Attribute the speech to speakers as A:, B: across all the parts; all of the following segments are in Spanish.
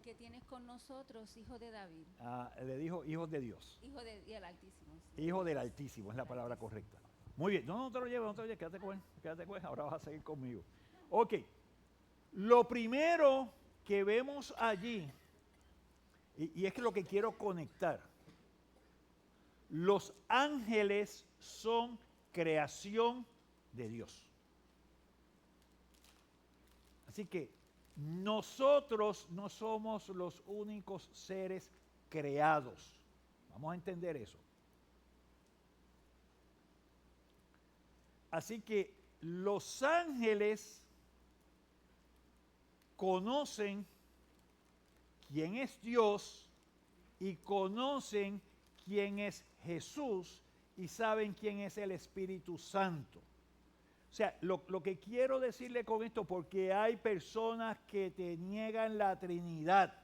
A: que tienes con nosotros, hijo de David.
B: Le dijo hijos de Dios.
A: Hijo del Altísimo. Sí.
B: Hijo del Altísimo es la palabra correcta. Muy bien, no te lo lleves, quédate con él, ahora vas a seguir conmigo. Ok, lo primero que vemos allí, y es que lo que quiero conectar, los ángeles son creación de Dios. Así que nosotros no somos los únicos seres creados. Vamos a entender eso. Así que los ángeles conocen quién es Dios y conocen quién es Jesús y saben quién es el Espíritu Santo. O sea, lo que quiero decirle con esto, porque hay personas que te niegan la Trinidad.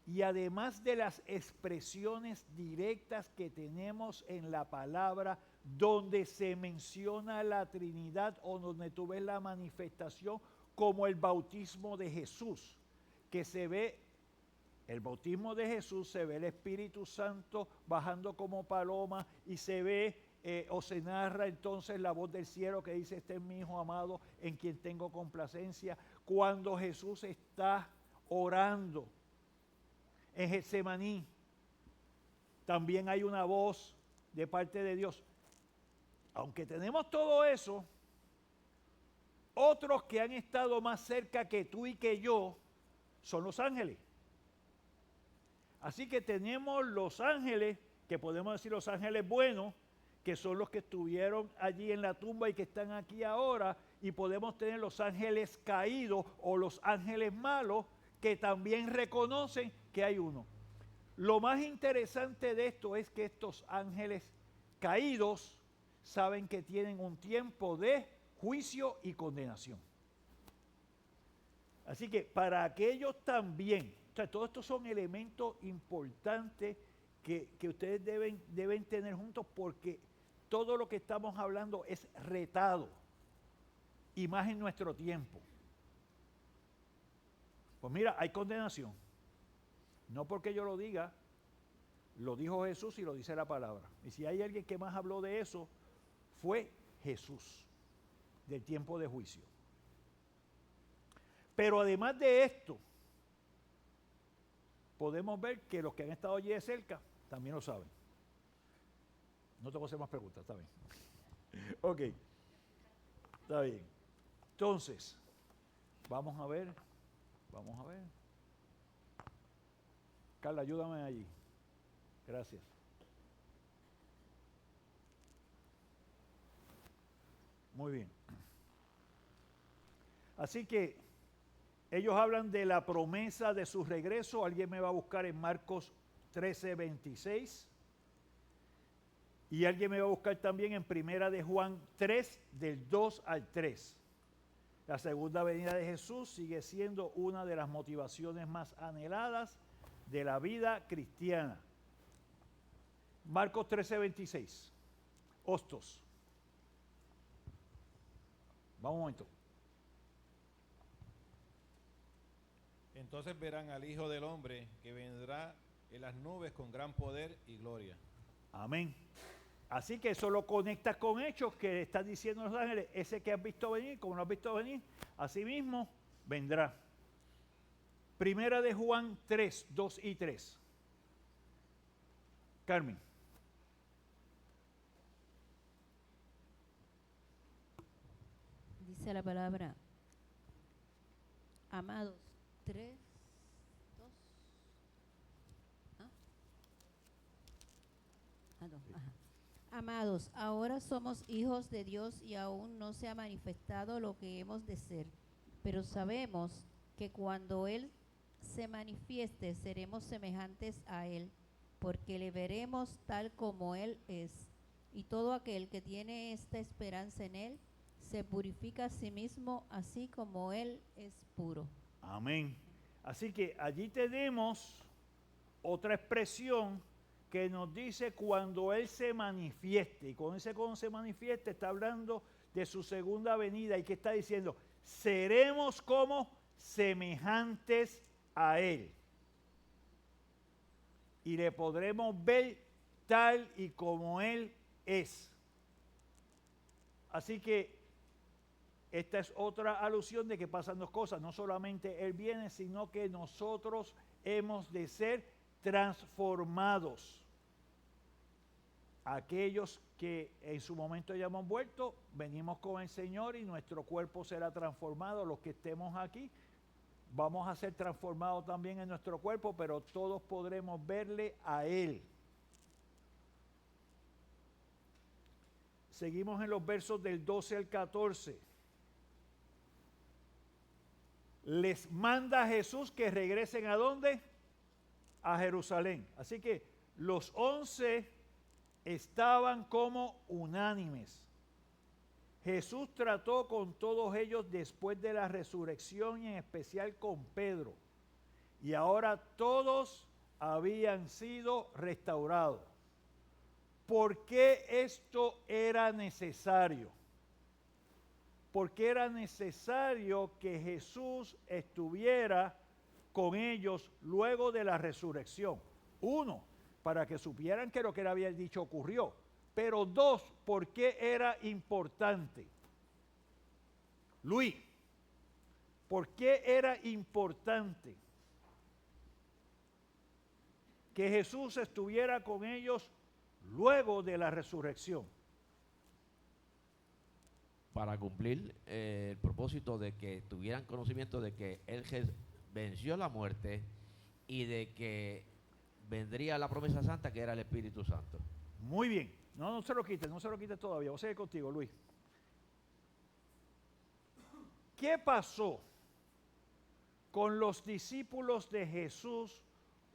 B: Y además de las expresiones directas que tenemos en la palabra, donde se menciona la Trinidad o donde tú ves la manifestación, como el bautismo de Jesús, que se ve, el bautismo de Jesús, se ve el Espíritu Santo bajando como paloma y se ve o se narra entonces la voz del cielo que dice: este es mi Hijo amado en quien tengo complacencia. Cuando Jesús está orando en Getsemaní, también hay una voz de parte de Dios. Aunque tenemos todo eso, otros que han estado más cerca que tú y que yo son los ángeles. Así que tenemos los ángeles, que podemos decir los ángeles buenos, que son los que estuvieron allí en la tumba y que están aquí ahora, y podemos tener los ángeles caídos o los ángeles malos, que también reconocen que hay uno. Lo más interesante de esto es que estos ángeles caídos saben que tienen un tiempo de juicio y condenación. Así que para aquellos también, o sea, todos estos son elementos importantes que ustedes deben tener juntos, porque todo lo que estamos hablando es retado, y más en nuestro tiempo. Pues mira, hay condenación. No porque yo lo diga, lo dijo Jesús y lo dice la palabra. Y si hay alguien que más habló de eso, fue Jesús, del tiempo de juicio. Pero además de esto, podemos ver que los que han estado allí de cerca también lo saben. No tengo que hacer más preguntas, está bien. Ok, está bien. Entonces, vamos a ver. Carla, ayúdame allí. Gracias. Muy bien. Así que ellos hablan de la promesa de su regreso. Alguien me va a buscar en Marcos 13:26. Y alguien me va a buscar también en Primera de Juan 3, del 2 al 3. La segunda venida de Jesús sigue siendo una de las motivaciones más anheladas de la vida cristiana. Marcos 13:26. Hostos. Vamos un momento.
C: Entonces verán al Hijo del Hombre que vendrá en las nubes con gran poder y gloria.
B: Amén. Así que eso lo conectas con hechos que están diciendo los ángeles. Ese que has visto venir, como lo has visto venir, así mismo vendrá. Primera de Juan 3, 2 y 3. Carmen.
A: Dice la palabra: amados, 3, 2. Ajá. Amados, ahora somos hijos de Dios y aún no se ha manifestado lo que hemos de ser, pero sabemos que cuando Él se manifieste seremos semejantes a Él, porque le veremos tal como Él es. Y todo aquel que tiene esta esperanza en Él se purifica a sí mismo, así como Él es puro.
B: Amén. Así que allí tenemos otra expresión que nos dice cuando Él se manifieste. Y con ese cuando se manifieste está hablando de su segunda venida. ¿Y qué está diciendo? Seremos como semejantes a Él. Y le podremos ver tal y como Él es. Así que esta es otra alusión de que pasan dos cosas. No solamente Él viene, sino que nosotros hemos de ser transformados. Aquellos que en su momento ya hemos vuelto, venimos con el Señor y nuestro cuerpo será transformado. Los que estemos aquí, vamos a ser transformados también en nuestro cuerpo, pero todos podremos verle a Él. Seguimos en los versos del 12 al 14. Les manda Jesús que regresen ¿a dónde? A Jerusalén. Así que los 11 estaban como unánimes. Jesús trató con todos ellos después de la resurrección y en especial con Pedro. Y ahora todos habían sido restaurados. ¿Por qué esto era necesario? Porque era necesario que Jesús estuviera con ellos luego de la resurrección. Uno, para que supieran que lo que él había dicho ocurrió. Pero dos, ¿por qué era importante? Luis, ¿por qué era importante que Jesús estuviera con ellos luego de la resurrección?
D: Para cumplir el propósito de que tuvieran conocimiento de que Él venció la muerte y de que vendría la promesa santa que era el Espíritu Santo.
B: Muy bien. No se lo quite todavía. Voy a seguir contigo, Luis. ¿Qué pasó con los discípulos de Jesús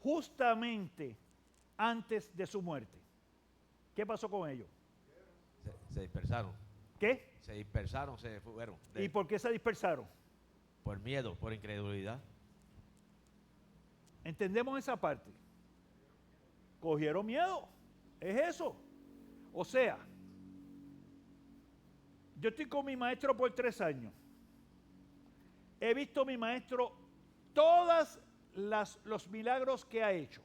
B: justamente antes de su muerte? ¿Qué pasó con ellos?
D: Se dispersaron.
B: ¿Qué?
D: Se dispersaron, se fueron.
B: ¿Y por qué se dispersaron?
D: Por miedo, por incredulidad.
B: ¿Entendemos esa parte? Cogieron miedo. Es eso. O sea, yo estoy con mi maestro por 3 años. He visto a mi maestro todos los milagros que ha hecho.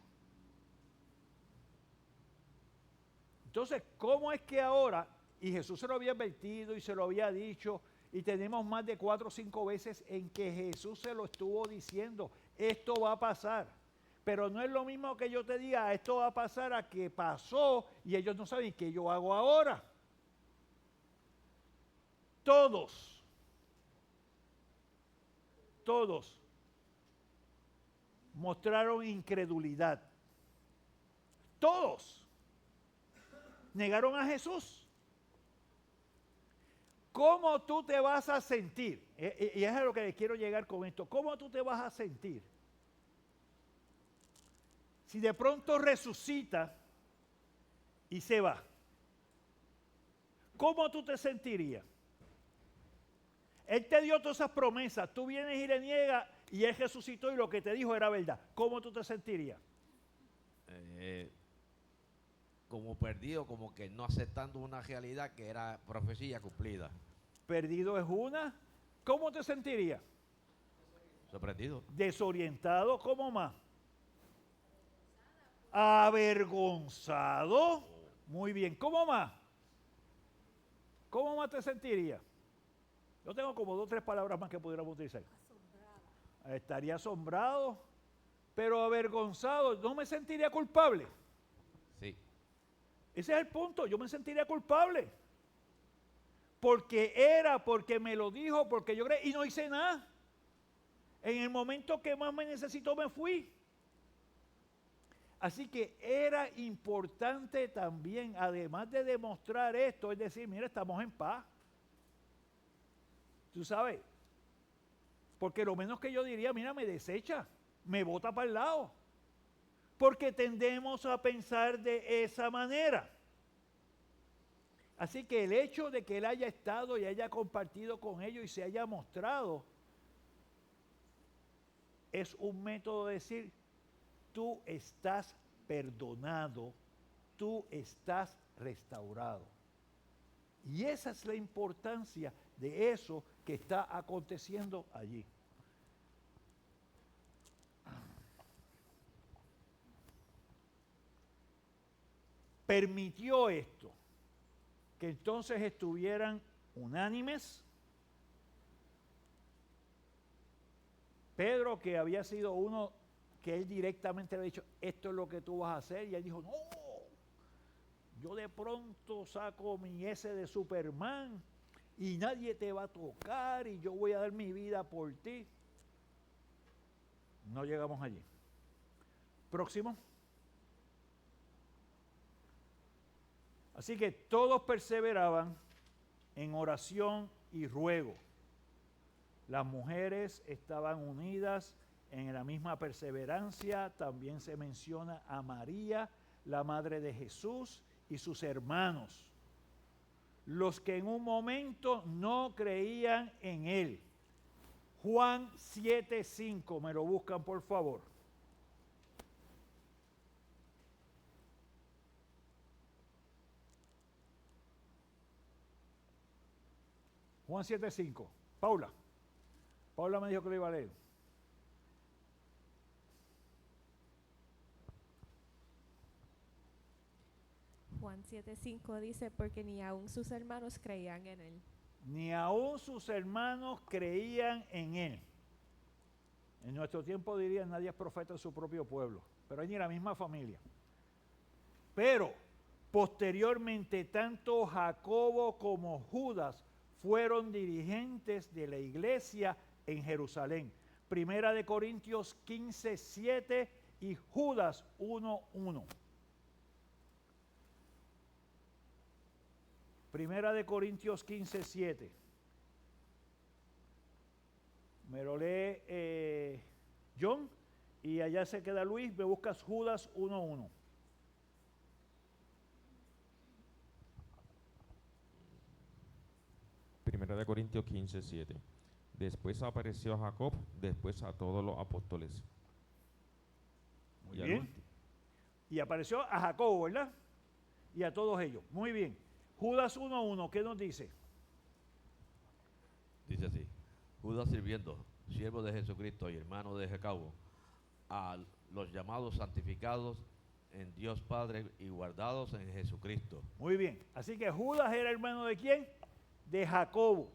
B: Entonces, ¿cómo es que ahora, y Jesús se lo había advertido y se lo había dicho, y tenemos más de 4 o 5 veces en que Jesús se lo estuvo diciendo, esto va a pasar? Pero no es lo mismo que yo te diga, esto va a pasar, a que pasó y ellos no saben qué yo hago ahora. Todos mostraron incredulidad. Todos negaron a Jesús. ¿Cómo tú te vas a sentir? Y es a lo que le quiero llegar con esto. ¿Cómo tú te vas a sentir si de pronto resucita y se va? ¿Cómo tú te sentirías? Él te dio todas esas promesas, tú vienes y le niegas y Él resucitó y lo que te dijo era verdad. ¿Cómo tú te sentirías?
D: Como perdido, como que no aceptando una realidad que era profecía cumplida.
B: Perdido es una. ¿Cómo te sentirías?
D: Sorprendido.
B: Desorientado, ¿cómo más? Avergonzado. Muy bien, ¿cómo más? ¿Cómo más te sentirías? Yo tengo como 2 o 3 palabras más que pudiéramos utilizar. Asombrado. Estaría asombrado, pero avergonzado. ¿No me sentiría culpable?
D: Sí.
B: Ese es el punto. Yo me sentiría culpable. Porque me lo dijo, porque yo creí y no hice nada. En el momento que más me necesitó me fui. Así que era importante también, además de demostrar esto, es decir, mira, estamos en paz. Tú sabes, porque lo menos que yo diría, mira, me desecha, me bota para el lado. Porque tendemos a pensar de esa manera. Así que el hecho de que él haya estado y haya compartido con ellos y se haya mostrado, es un método de decir, tú estás perdonado, tú estás restaurado. Y esa es la importancia de eso que está aconteciendo allí. permitió esto, que entonces estuvieran unánimes. Pedro, que había sido uno que él directamente le había dicho, esto es lo que tú vas a hacer, y él dijo, no, yo de pronto saco mi S de Superman y nadie te va a tocar y yo voy a dar mi vida por ti. No llegamos allí. Próximo. Así que todos perseveraban en oración y ruego. Las mujeres estaban unidas en la misma perseverancia. También se menciona a María, la madre de Jesús, y sus hermanos, los que en un momento no creían en él. Juan 7:5, me lo buscan por favor. Juan 7:5. Paula me dijo que lo iba a leer.
E: Juan 7:5 dice, porque ni aun sus hermanos creían en él.
B: Ni aún sus hermanos creían en él. En nuestro tiempo dirían, nadie es profeta en su propio pueblo, pero es ni la misma familia. Pero posteriormente tanto Jacobo como Judas fueron dirigentes de la iglesia en Jerusalén. Primera de Corintios 15:7 y Judas 1:1. Primera de Corintios 15:7. Me lo lee John y allá se queda Luis. Me buscas Judas 1:1.
F: Primera de Corintios 15:7. Después apareció a Jacob, después a todos los apóstoles.
B: Muy bien. Y apareció a Jacobo, ¿verdad? Y a todos ellos. Muy bien. Judas 1:1, ¿qué nos dice?
D: Dice así: Judas sirviendo, siervo de Jesucristo y hermano de Jacobo, a los llamados santificados en Dios Padre y guardados en Jesucristo.
B: Muy bien. Así que Judas era hermano de quién? De Jacobo.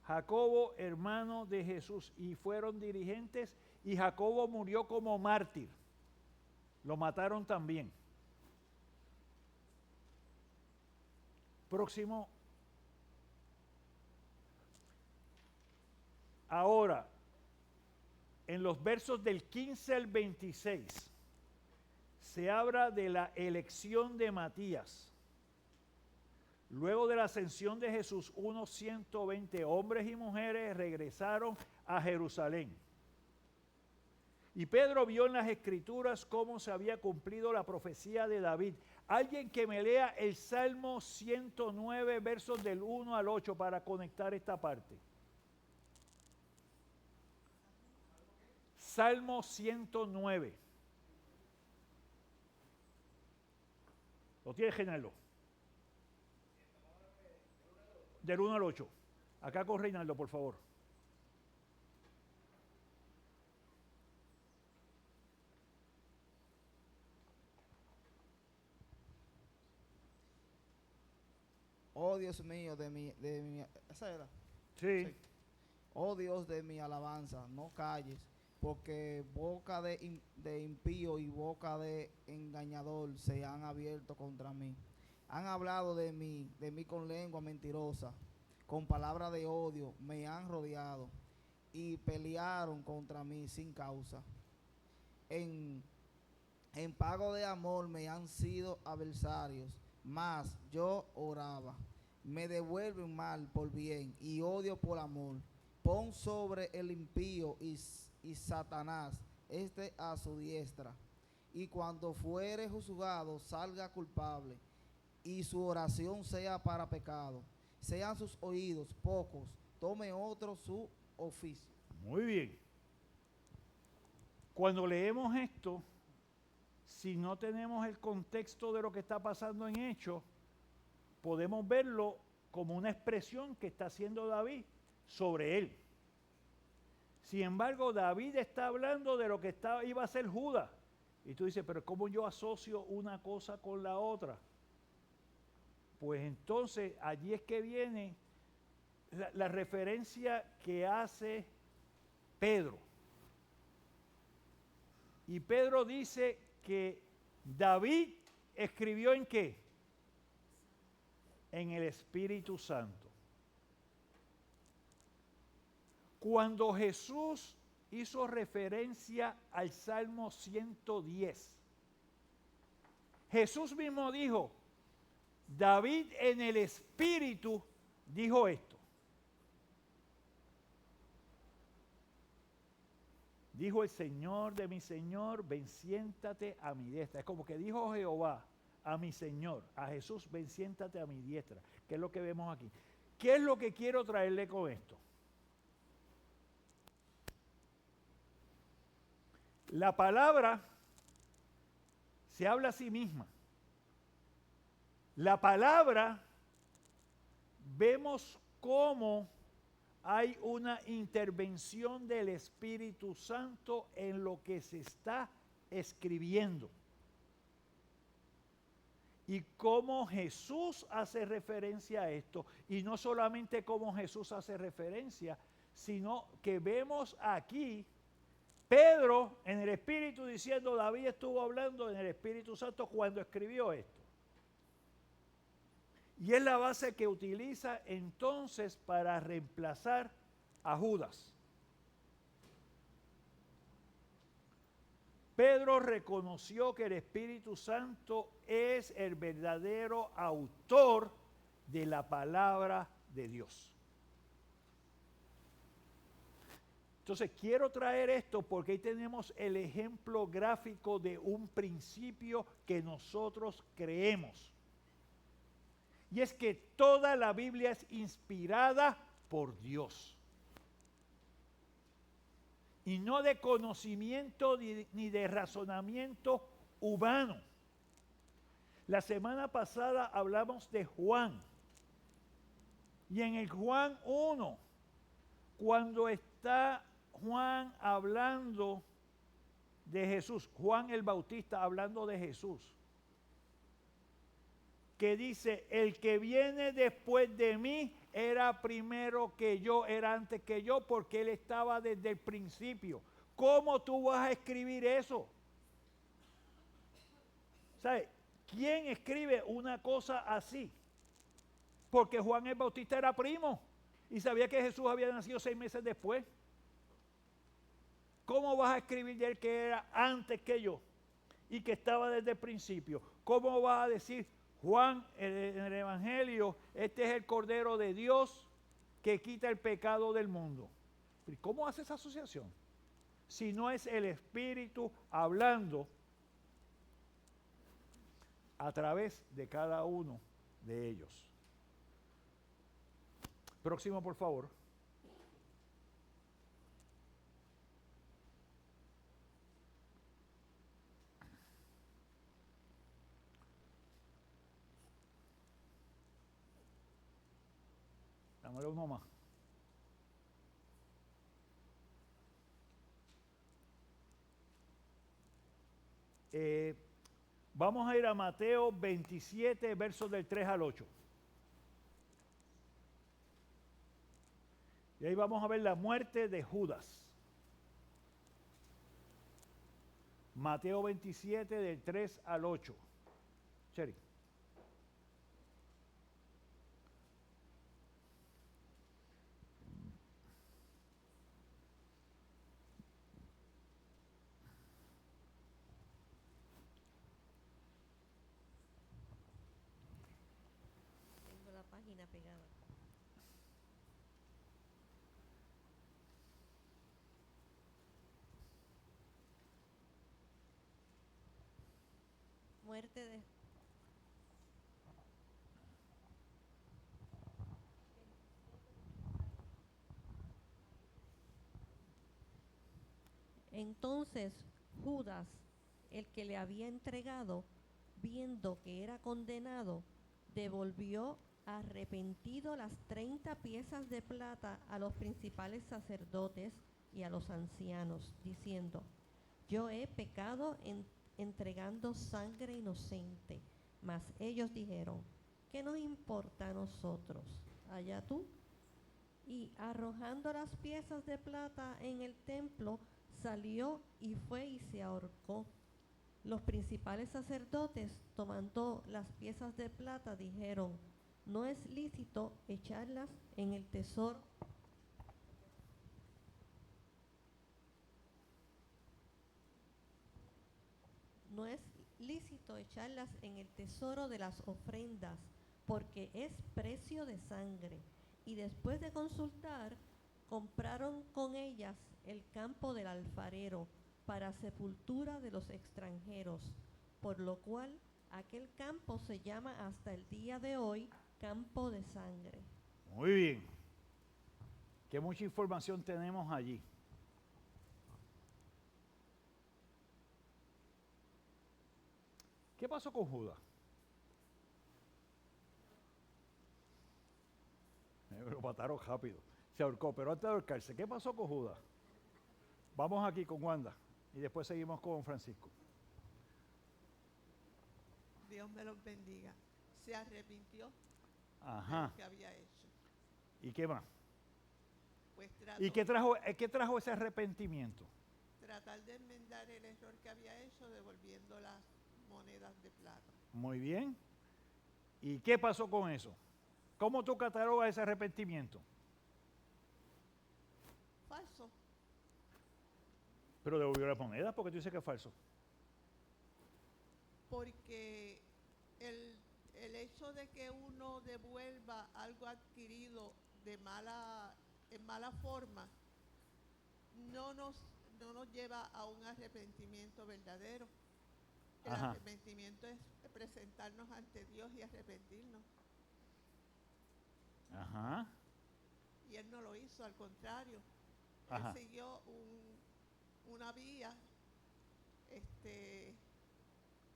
B: Jacobo, hermano de Jesús. Y fueron dirigentes y Jacobo murió como mártir. Lo mataron también. Próximo. Ahora, en los versos del 15 al 26, se habla de la elección de Matías. Luego de la ascensión de Jesús, unos 120 hombres y mujeres regresaron a Jerusalén. Y Pedro vio en las Escrituras cómo se había cumplido la profecía de David. Alguien que me lea el Salmo 109, versos del 1 al 8 para conectar esta parte. Salmo 109. ¿Lo tiene, Reinaldo? Del 1 al 8. Acá con Reinaldo, por favor.
G: Oh Dios mío, ¿esa era?
B: Sí.
G: Oh Dios de mi alabanza, no calles, porque boca de impío y boca de engañador se han abierto contra mí. Han hablado de mí con lengua mentirosa, con palabra de odio me han rodeado y pelearon contra mí sin causa. En pago de amor me han sido adversarios, mas yo oraba. Me devuelven mal por bien y odio por amor. Pon sobre el impío y Satanás, a su diestra. Y cuando fuere juzgado, salga culpable, y su oración sea para pecado. Sean sus oídos pocos, tome otro su oficio.
B: Muy bien. Cuando leemos esto, si no tenemos el contexto de lo que está pasando en Hechos, podemos verlo como una expresión que está haciendo David sobre él. Sin embargo, David está hablando de lo que iba a hacer Judas. Y tú dices, pero ¿cómo yo asocio una cosa con la otra? Pues entonces allí es que viene la referencia que hace Pedro. Y Pedro dice que David escribió ¿en qué? En el Espíritu Santo. Cuando Jesús hizo referencia al Salmo 110, Jesús mismo dijo, David en el Espíritu dijo esto. Dijo el Señor de mi Señor, ven siéntate a mi diestra. Es como que dijo Jehová a mi Señor, a Jesús, ven siéntate a mi diestra. ¿Qué es lo que vemos aquí? ¿Qué es lo que quiero traerle con esto? La palabra se habla a sí misma. La palabra, vemos cómo hay una intervención del Espíritu Santo en lo que se está escribiendo. Y cómo Jesús hace referencia a esto. Y no solamente cómo Jesús hace referencia, sino que vemos aquí Pedro en el Espíritu diciendo, David estuvo hablando en el Espíritu Santo cuando escribió esto. Y es la base que utiliza entonces para reemplazar a Judas. Pedro reconoció que el Espíritu Santo es el verdadero autor de la palabra de Dios. Entonces quiero traer esto porque ahí tenemos el ejemplo gráfico de un principio que nosotros creemos. Y es que toda la Biblia es inspirada por Dios. Y no de conocimiento ni de razonamiento humano. La semana pasada hablamos de Juan. Y en el Juan 1, cuando está Juan hablando de Jesús, Juan el Bautista hablando de Jesús, que dice, el que viene después de mí era primero que yo, era antes que yo, porque él estaba desde el principio. ¿Cómo tú vas a escribir eso? ¿Sabes? ¿Quién escribe una cosa así? Porque Juan el Bautista era primo y sabía que Jesús había nacido 6 meses después. ¿Cómo vas a escribir de él que era antes que yo y que estaba desde el principio? ¿Cómo vas a decir Juan en el Evangelio, este es el Cordero de Dios que quita el pecado del mundo? ¿Cómo hace esa asociación? Si no es el Espíritu hablando a través de cada uno de ellos. Próximo, por favor. Dámosle uno más. Vamos a ir a Mateo 27, versos del 3 al 8. Y ahí vamos a ver la muerte de Judas. Mateo 27, del 3 al 8. Cheri.
H: Tengo la página pegada. Muerte de Entonces Judas, el que le había entregado, viendo que era condenado, devolvió arrepentido las 30 piezas de plata a los principales sacerdotes y a los ancianos, diciendo, yo he pecado entregando sangre inocente. Mas ellos dijeron, ¿qué nos importa a nosotros? Allá tú. Y arrojando las piezas de plata en el templo, salió y fue y se ahorcó. Los principales sacerdotes, tomando las piezas de plata, dijeron: no es lícito echarlas en el tesoro. No es lícito echarlas en el tesoro de las ofrendas, porque es precio de sangre. Y después de consultar, compraron con ellas el campo del alfarero para sepultura de los extranjeros, por lo cual aquel campo se llama hasta el día de hoy campo de sangre.
B: Muy bien. Qué mucha información tenemos allí. ¿Qué pasó con Judas? Lo mataron rápido. Se ahorcó, pero antes de ahorcarse, ¿qué pasó con Judas? Vamos aquí con Wanda y después seguimos con Francisco.
I: Dios me los bendiga. Se arrepintió de
B: Ajá.
I: lo que había hecho.
B: ¿Y qué más?
I: Pues trató,
B: ¿Y qué trajo ese arrepentimiento?
I: tratar de enmendar el error que había hecho devolviendo las monedas de plata.
B: Muy bien. ¿Y qué pasó con eso? ¿Cómo tú catalogas ese arrepentimiento?
I: Falso.
B: Pero devolvió las monedas porque tú dices que es falso.
I: Porque el hecho de que uno devuelva algo adquirido en mala forma no nos lleva a un arrepentimiento verdadero. El
B: Ajá.
I: arrepentimiento es presentarnos ante Dios y arrepentirnos.
B: Ajá.
I: Y él no lo hizo, al contrario.
B: Ajá.
I: Él siguió una vía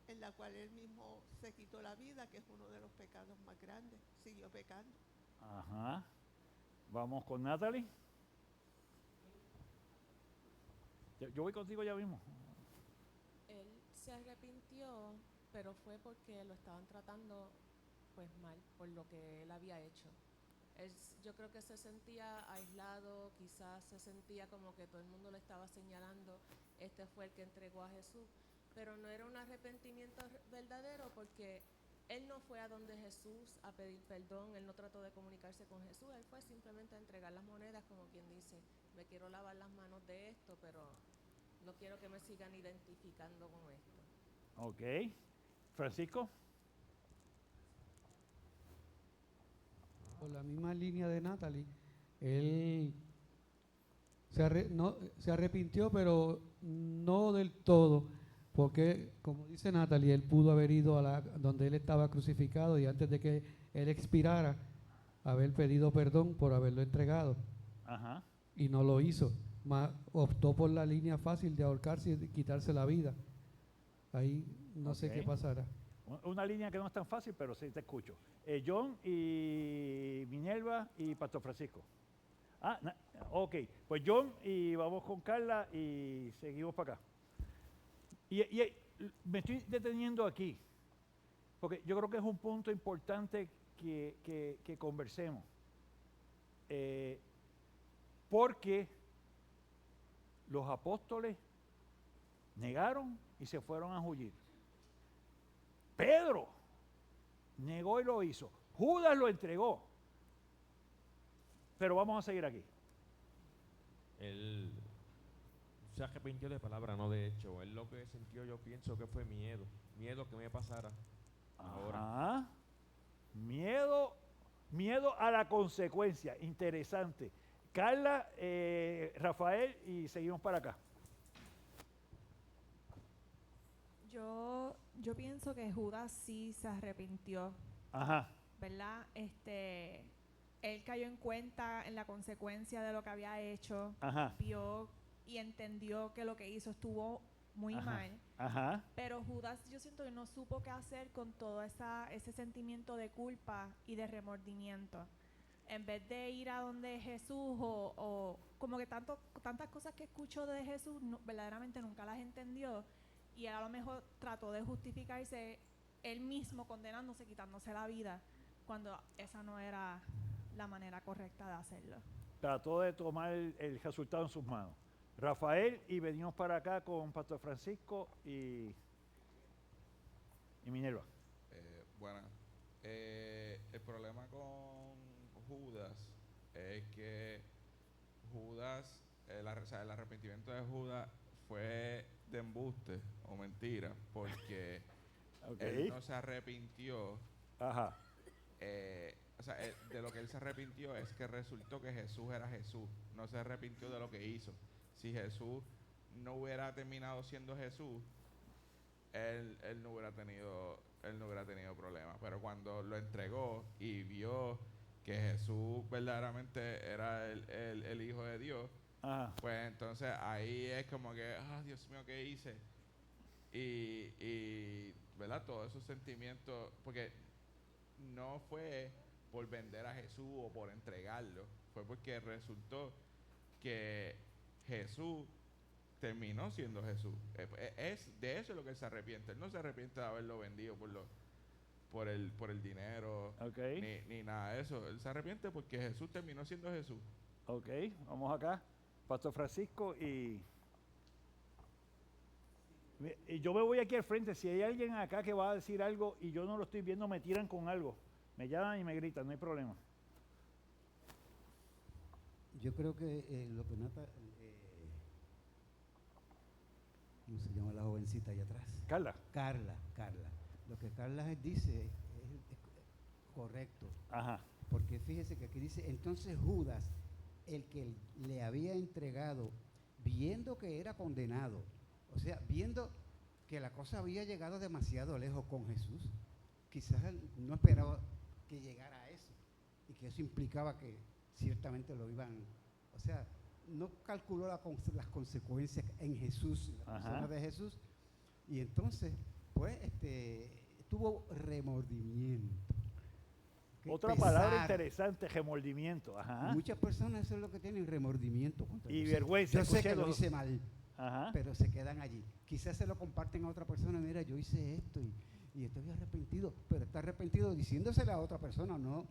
I: en la cual él mismo se quitó la vida, que es uno de los pecados más grandes. Siguió pecando.
B: Ajá. Vamos con Natalie. Yo voy contigo ya mismo.
E: Él se arrepintió, pero fue porque lo estaban tratando pues mal por lo que él había hecho. Yo creo que se sentía aislado, quizás se sentía como que todo el mundo le estaba señalando, este fue el que entregó a Jesús, pero no era un arrepentimiento verdadero porque él no fue a donde Jesús a pedir perdón, él no trató de comunicarse con Jesús, él fue simplemente a entregar las monedas, como quien dice, me quiero lavar las manos de esto, pero no quiero que me sigan identificando con esto.
B: Ok. Francisco.
J: Por la misma línea de Natalie, él se arrepintió, pero no del todo, porque, como dice Natalie, él pudo haber ido a donde él estaba crucificado y antes de que él expirara, haber pedido perdón por haberlo entregado.
B: Ajá.
J: Y no lo hizo, optó por la línea fácil de ahorcarse y de quitarse la vida. Ahí no sé qué pasará.
B: Una línea que no es tan fácil, pero sí te escucho. John y Minerva y Pastor Francisco. Ok, pues John y vamos con Carla y seguimos para acá. Y me estoy deteniendo aquí, porque yo creo que es un punto importante que conversemos. Porque los apóstoles negaron y se fueron a huir. Pedro negó y lo hizo. Judas lo entregó. Pero vamos a seguir aquí.
F: Él se arrepintió de palabra, no de hecho. Él lo que sintió, yo pienso que fue miedo. Miedo que me pasara ahora.
B: Ajá. Miedo a la consecuencia. Interesante. Carla, Rafael y seguimos para acá.
K: Yo pienso que Judas sí se arrepintió,
B: Ajá.
K: ¿verdad? Él cayó en cuenta en la consecuencia de lo que había hecho,
B: Ajá.
K: vio y entendió que lo que hizo estuvo muy mal.
B: Ajá.
K: Pero Judas, yo siento que no supo qué hacer con todo ese sentimiento de culpa y de remordimiento. En vez de ir a donde Jesús o como que tantas cosas que escuchó de Jesús, verdaderamente nunca las entendió. Y él a lo mejor trató de justificarse él mismo condenándose, quitándose la vida, cuando esa no era la manera correcta de hacerlo.
B: Trató de tomar el resultado en sus manos. Rafael, y venimos para acá con Pastor Francisco y Minerva.
L: Bueno, el problema con Judas es que Judas, o sea, el arrepentimiento de Judas fue de embuste o mentira, porque él no se arrepintió.
B: Ajá.
L: O sea, de lo que él se arrepintió es que resultó que Jesús era Jesús. No se arrepintió de lo que hizo. Si Jesús no hubiera terminado siendo Jesús, él no hubiera tenido problemas. Pero cuando lo entregó y vio que Jesús verdaderamente era el Hijo de Dios,
B: Ajá.
L: pues entonces ahí es como que, Dios mío, ¿qué hice? Y ¿verdad? Todos esos sentimientos, porque no fue por vender a Jesús o por entregarlo, fue porque resultó que Jesús terminó siendo Jesús. Es de eso lo que él se arrepiente. Él no se arrepiente de haberlo vendido por el dinero, ni nada de eso. Él se arrepiente porque Jesús terminó siendo Jesús.
B: Ok, vamos acá. Pastor Francisco y yo me voy aquí al frente. Si hay alguien acá que va a decir algo y yo no lo estoy viendo, me tiran con algo. Me llaman y me gritan, no hay problema.
M: Yo creo que lo que nota, ¿cómo se llama la jovencita allá atrás?
B: Carla.
M: Carla. Lo que Carla dice es correcto.
B: Ajá.
M: Porque fíjese que aquí dice, entonces Judas, el que le había entregado, viendo que era condenado, o sea, viendo que la cosa había llegado demasiado lejos con Jesús, quizás él no esperaba que llegara a eso, y que eso implicaba que ciertamente lo iban, o sea, no calculó las consecuencias en Jesús, en la persona de Jesús, y entonces, pues, tuvo remordimiento.
B: Otra palabra interesante, remordimiento. Ajá.
M: Muchas personas eso es lo que tienen, remordimiento.
B: Y vergüenza.
M: Yo sé que lo hice mal,
B: ajá,
M: pero se quedan allí. Quizás se lo comparten a otra persona, mira, yo hice esto y estoy arrepentido, pero está arrepentido diciéndosele a otra persona, no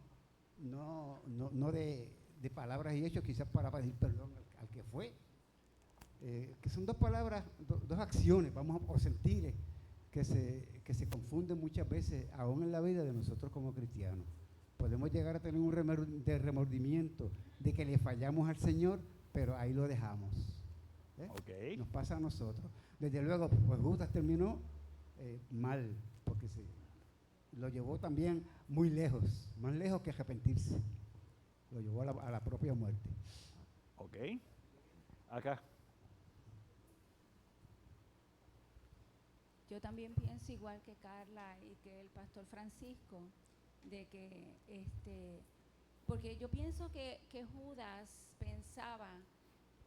M: de palabras y hechos, quizás para pedir perdón al que fue. Que son dos palabras, dos acciones, o sentires, que se confunden muchas veces, aún en la vida de nosotros como cristianos. Podemos llegar a tener un remordimiento de que le fallamos al Señor, pero ahí lo dejamos. Nos pasa a nosotros. Desde luego, pues Judas terminó mal, porque lo llevó también muy lejos, más lejos que arrepentirse. Lo llevó a la propia muerte.
B: Ok. Acá.
N: Yo también pienso igual que Carla y que el pastor Francisco, de que porque yo pienso que Judas pensaba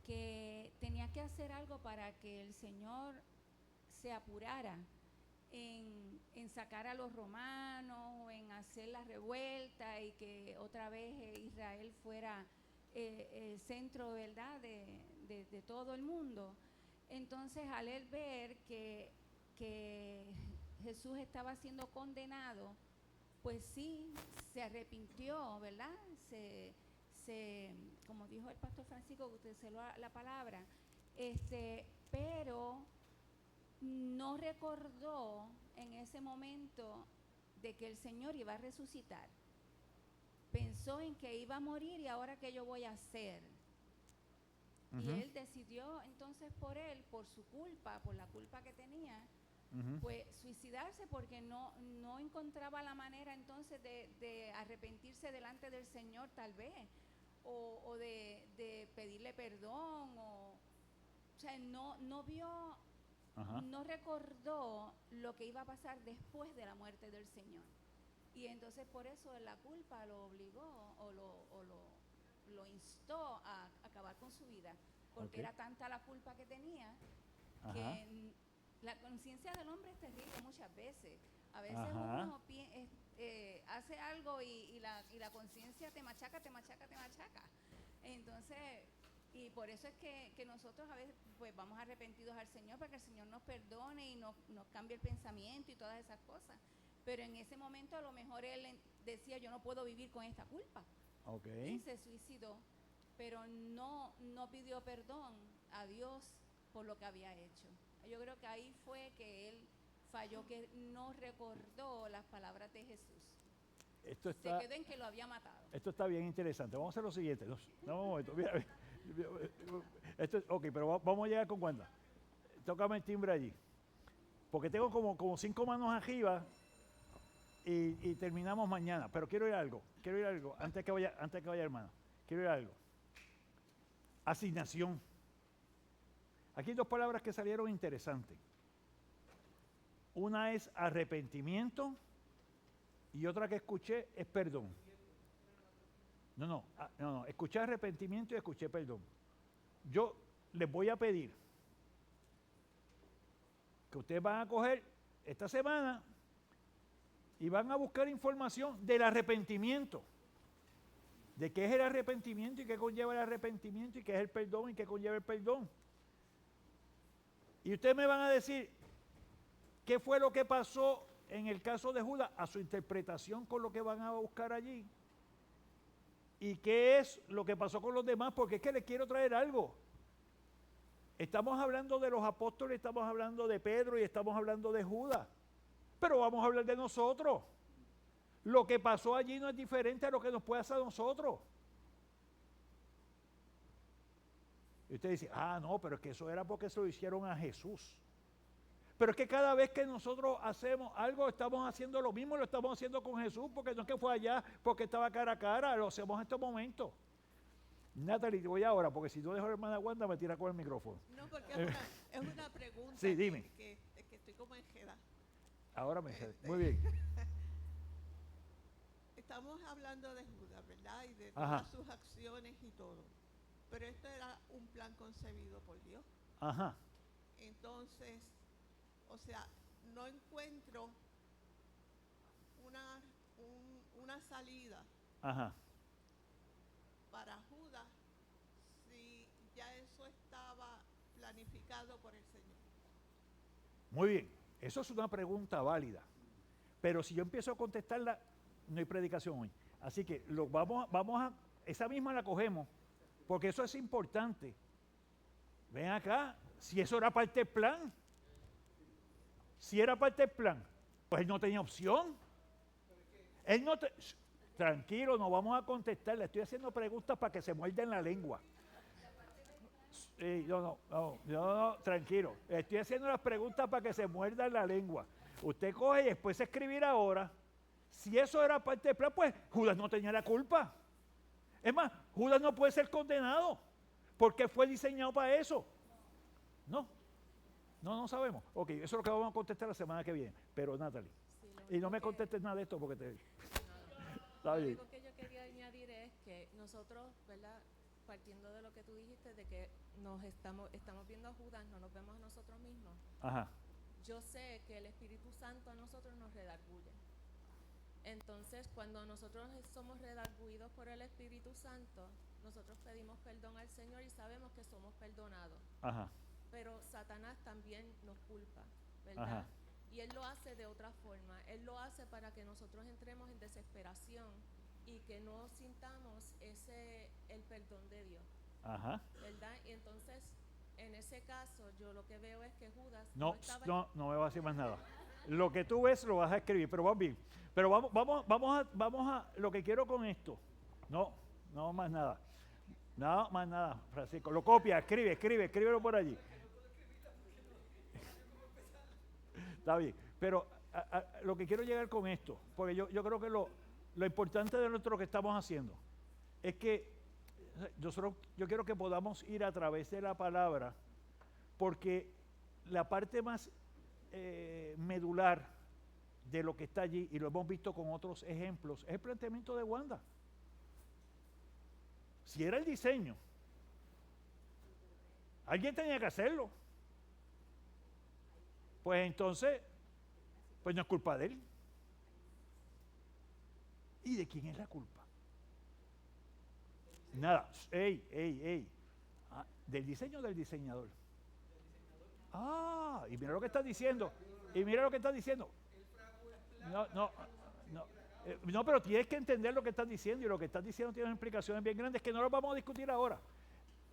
N: que tenía que hacer algo para que el Señor se apurara en sacar a los romanos, en hacer la revuelta y que otra vez Israel fuera el centro, ¿verdad?, de todo el mundo. Entonces, al él ver que Jesús estaba siendo condenado, pues sí, se arrepintió, ¿verdad? Como dijo el pastor Francisco, que utilizó la palabra, pero no recordó en ese momento de que el Señor iba a resucitar. Pensó en que iba a morir y ahora qué yo voy a hacer. Y él decidió entonces por su culpa, por la culpa que tenía, pues suicidarse, porque no encontraba la manera entonces de arrepentirse delante del Señor tal vez, o de pedirle perdón, o sea, no vio, no recordó lo que iba a pasar después de la muerte del Señor. Y entonces por eso la culpa lo obligó o lo instó a acabar con su vida, porque era tanta la culpa que tenía que la conciencia del hombre es terrible muchas veces. A veces uno hace algo y la conciencia te machaca. Entonces, y por eso es que nosotros a veces pues vamos arrepentidos al Señor, para que el Señor nos perdone y nos cambie el pensamiento y todas esas cosas. Pero en ese momento a lo mejor él decía, yo no puedo vivir con esta culpa.
B: Ok.
N: Y se suicidó, pero no pidió perdón a Dios por lo que había hecho. Yo creo que ahí fue que él falló, que no recordó las palabras de Jesús.
B: Esto
N: Se
B: está,
N: quedó en que lo había matado.
B: esto está bien interesante. Vamos a hacer lo siguiente. No, un momento. Mira, esto, ok, pero vamos a llegar con Wanda. Tócame el timbre allí. Porque tengo como 5 manos arriba y terminamos mañana. Pero quiero ir a algo. Antes que vaya hermano. Quiero ir a algo. Asignación. Aquí hay 2 palabras que salieron interesantes. Una es arrepentimiento y otra que escuché es perdón. No. Escuché arrepentimiento y escuché perdón. Yo les voy a pedir que ustedes van a coger esta semana y van a buscar información del arrepentimiento. De qué es el arrepentimiento y qué conlleva el arrepentimiento y qué es el perdón y qué conlleva el perdón. Y ustedes me van a decir qué fue lo que pasó en el caso de Judas a su interpretación con lo que van a buscar allí. Y qué es lo que pasó con los demás, porque es que les quiero traer algo. Estamos hablando de los apóstoles, estamos hablando de Pedro y estamos hablando de Judas. Pero vamos a hablar de nosotros. Lo que pasó allí no es diferente a lo que nos puede hacer a nosotros. Y usted dice, no, pero es que eso era porque se lo hicieron a Jesús. Pero es que cada vez que nosotros hacemos algo, estamos haciendo lo mismo, lo estamos haciendo con Jesús, porque no es que fue allá, porque estaba cara a cara, lo hacemos en estos momentos. Natalie, te voy ahora, porque si no dejo a la hermana Wanda, me tira con el micrófono.
I: No, porque es una pregunta
B: sí, dime.
I: Que estoy como enredada.
B: Ahora me muy bien.
I: Estamos hablando de Judas, ¿verdad? Y de
B: Ajá.
I: todas sus acciones y todo. Pero esto era un plan concebido por Dios.
B: Ajá.
I: Entonces, o sea, no encuentro una salida
B: Ajá.
I: para Judas si ya eso estaba planificado por el Señor.
B: Muy bien. Eso es una pregunta válida. Pero si yo empiezo a contestarla, no hay predicación hoy. Así que vamos a esa misma la cogemos, porque eso es importante. Ven acá, si eso era parte del plan. Si era parte del plan, pues él no tenía opción. Él no Tranquilo, no vamos a contestar. Le estoy haciendo preguntas para que se muerden la lengua. No, tranquilo. Estoy haciendo las preguntas para que se muerdan la lengua. Usted coge y después escribir ahora. Si eso era parte del plan, pues Judas no tenía la culpa. Es más, Judas no puede ser condenado porque fue diseñado para eso. No sabemos. Ok, eso es lo que vamos a contestar la semana que viene. Pero Natalie, y no me contestes nada de esto porque te...
E: Lo único que yo quería añadir es que nosotros, ¿verdad? Partiendo de lo que tú dijiste, de que estamos viendo a Judas, no nos vemos a nosotros mismos.
B: Ajá.
E: Yo sé que el Espíritu Santo a nosotros nos redarguye. Entonces, cuando nosotros somos redarguidos por el Espíritu Santo, nosotros pedimos perdón al Señor y sabemos que somos perdonados.
B: Ajá.
E: Pero Satanás también nos culpa, ¿verdad?
B: Ajá.
E: Y él lo hace de otra forma. Él lo hace para que nosotros entremos en desesperación y que no sintamos el perdón de Dios.
B: Ajá.
E: ¿Verdad? Y entonces, en ese caso, yo lo que veo es que Judas
B: No
E: estaba...
B: me va a decir más nada. Lo que tú ves lo vas a escribir, pero vamos bien. Pero vamos a lo que quiero con esto. No más nada. No más nada, Francisco. Lo copia, escríbelo por allí. Está bien. Pero lo que quiero llegar con esto, porque yo creo que lo importante de lo que estamos haciendo es que yo quiero que podamos ir a través de la palabra, porque la parte más medular de lo que está allí, y lo hemos visto con otros ejemplos, es el planteamiento de Wanda. Si era el diseño, alguien tenía que hacerlo. Pues entonces, pues no es culpa de él. ¿Y de quién es la culpa? Nada. ¿Del diseño o del diseñador? Y mira lo que está diciendo. No, pero tienes que entender lo que estás diciendo, y lo que estás diciendo tiene unas implicaciones bien grandes que no las vamos a discutir ahora.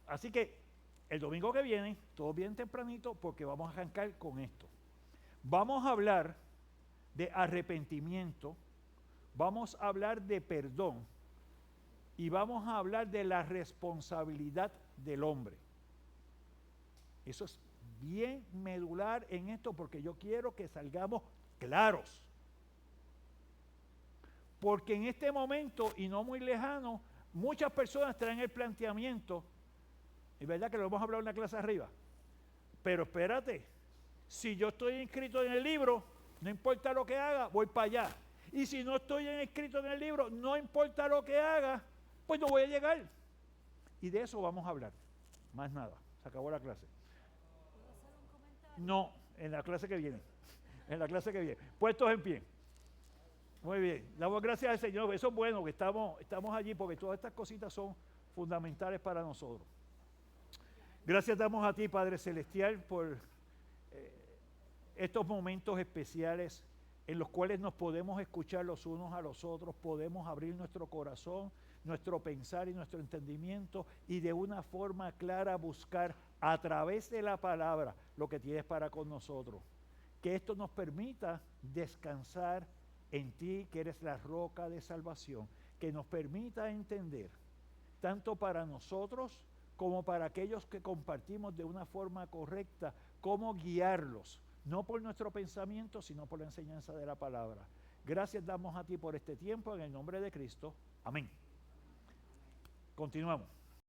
B: Así que el domingo que viene, todo bien tempranito, porque vamos a arrancar con esto. Vamos a hablar de arrepentimiento, vamos a hablar de perdón y vamos a hablar de la responsabilidad del hombre. Eso es bien medular en esto, porque yo quiero que salgamos claros. Porque en este momento, y no muy lejano, muchas personas traen el planteamiento, es verdad que lo hemos hablado en la clase arriba, pero espérate, si yo estoy inscrito en el libro, no importa lo que haga, voy para allá. Y si no estoy inscrito en el libro, no importa lo que haga, pues no voy a llegar. Y de eso vamos a hablar, más nada, se acabó la clase. No, en la clase que viene, en la clase que viene. Puestos en pie. Muy bien, damos gracias al Señor. Eso es bueno que estamos allí, porque todas estas cositas son fundamentales para nosotros. Gracias damos a ti, Padre Celestial, por estos momentos especiales en los cuales nos podemos escuchar los unos a los otros, podemos abrir nuestro corazón, nuestro pensar y nuestro entendimiento, y de una forma clara buscar a través de la palabra lo que tienes para con nosotros. Que esto nos permita descansar en ti, que eres la roca de salvación, que nos permita entender, tanto para nosotros como para aquellos que compartimos de una forma correcta, cómo guiarlos, no por nuestro pensamiento, sino por la enseñanza de la palabra. Gracias damos a ti por este tiempo, en el nombre de Cristo. Amén. Continuamos.